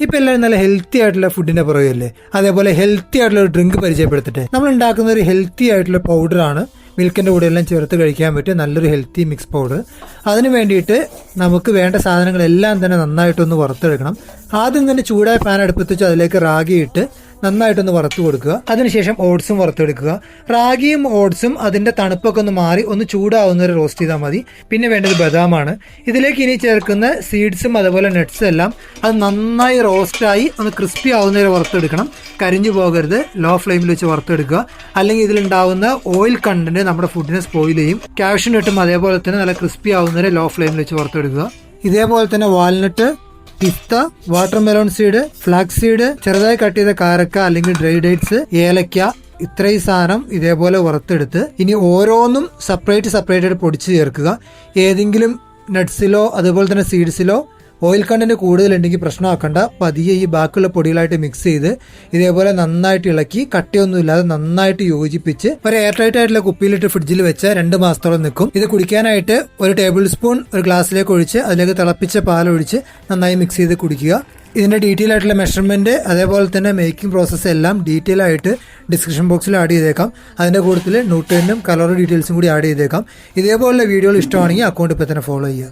ഇപ്പൊ എല്ലാവരും നല്ല ഹെൽത്തി ആയിട്ടുള്ള ഫുഡിന്റെ പുറകെയല്ലേ, അതേപോലെ ഹെൽത്തി ആയിട്ടുള്ള ഒരു ഡ്രിങ്ക് പരിചയപ്പെടുത്തിട്ട് നമ്മൾ ഉണ്ടാക്കുന്ന ഒരു ഹെൽത്തി ആയിട്ടുള്ള പൗഡറാണ്. മിൽക്കിന്റെ കൂടെ എല്ലാം ചേർത്ത് കഴിക്കാൻ പറ്റിയ നല്ലൊരു ഹെൽത്തി മിക്സ് പൗഡർ. അതിന് വേണ്ടിയിട്ട് നമുക്ക് വേണ്ട സാധനങ്ങളെല്ലാം തന്നെ നന്നായിട്ടൊന്ന് വറുത്തെടുക്കണം. ആദ്യം തന്നെ ചൂടായ പാൻ അടുപ്പത്ത് വെച്ച് അതിലേക്ക് റാഗി ഇട്ട് നന്നായിട്ടൊന്ന് വറുത്ത് കൊടുക്കുക. അതിനുശേഷം ഓട്സും വറുത്തെടുക്കുക. റാഗിയും ഓട്സും അതിന്റെ തണുപ്പൊക്കെ ഒന്ന് മാറി ഒന്ന് ചൂടാവുന്നവരെ റോസ്റ്റ് ചെയ്താൽ മതി. പിന്നെ വേണ്ടത് ബദാമാണ്. ഇതിലേക്ക് ഇനി ചേർക്കുന്ന സീഡ്സും അതുപോലെ നട്ട്സും എല്ലാം അത് നന്നായി റോസ്റ്റായി ഒന്ന് ക്രിസ്പി ആവുന്നവരെ വറുത്തെടുക്കണം. കരിഞ്ഞു പോകരുത്. ലോ ഫ്ലെയിമിൽ വെച്ച് വറുത്തെടുക്കുക. അല്ലെങ്കിൽ ഇതിലുണ്ടാവുന്ന ഓയിൽ കണ്ടന്റ് നമ്മുടെ ഫുഡിനെ സ്പോയിൽ ചെയ്യും. കാഷ്യൂനട്ടും അതേപോലെ തന്നെ നല്ല ക്രിസ്പി ആവുന്നവരെ ലോ ഫ്ലെയിമിൽ വെച്ച് വറുത്തെടുക്കുക. ഇതേപോലെ തന്നെ വാൾനട്ട്, പിസ്ത, വാട്ടർമെലോൺ സീഡ്, ഫ്ലാക്സ് സീഡ്, ചെറുതായി കട്ട് ചെയ്ത കാരക്ക അല്ലെങ്കിൽ ഡ്രൈ ഡേറ്റ്സ്, ഏലക്ക, ഇത്രയും സാധനം ഇതേപോലെ വറുത്തെടുത്ത് ഇനി ഓരോന്നും സെപ്പറേറ്റ് ആയിട്ട് പൊടിച്ച് ചേർക്കുക. ഏതെങ്കിലും നട്ട്സിലോ അതുപോലെ തന്നെ സീഡ്സിലോ ഓയിൽ കണ്ടന്റ് കൂടുതലുണ്ടെങ്കിൽ പ്രശ്നമാക്കണ്ട. പതിയെ ഈ ബാക്കിയുള്ള പൊടികളായിട്ട് മിക്സ് ചെയ്ത് ഇതേപോലെ നന്നായിട്ട് ഇളക്കി കട്ടിയൊന്നും ഇല്ലാതെ നന്നായിട്ട് യോജിപ്പിച്ച് ഒരു എയർ ടൈറ്റ് ആയിട്ടുള്ള കുപ്പിയിലിട്ട് ഫ്രിഡ്ജിൽ വെച്ച് 2 മാസത്തോളം നിൽക്കും. ഇത് കുടിക്കാനായിട്ട് ഒരു ടേബിൾ സ്പൂൺ ഒരു ഗ്ലാസ്സിലേക്ക് ഒഴിച്ച് അതിലേക്ക് തിളപ്പിച്ച പാലൊഴിച്ച് നന്നായി മിക്സ് ചെയ്ത് കുടിക്കുക. ഇതിന്റെ ഡീറ്റെയിൽ ആയിട്ടുള്ള മെഷർമെന്റ് അതേപോലെ തന്നെ മേക്കിംഗ് പ്രോസസ്സ് എല്ലാം ഡീറ്റെയിൽ ആയിട്ട് ഡിസ്ക്രിപ്ഷൻ ബോക്സിൽ ആഡ് ചെയ്തേക്കാം. അതിന്റെ കൂട്ടത്തിൽ ന്യൂട്രിയന്റും കലോറി ഡീറ്റെയിൽസും കൂടി ആഡ് ചെയ്തേക്കാം. ഇതേപോലുള്ള വീഡിയോകൾ ഇഷ്ടമാണെങ്കിൽ അക്കൗണ്ട് ഇപ്പോൾ തന്നെ ഫോളോ ചെയ്യുക.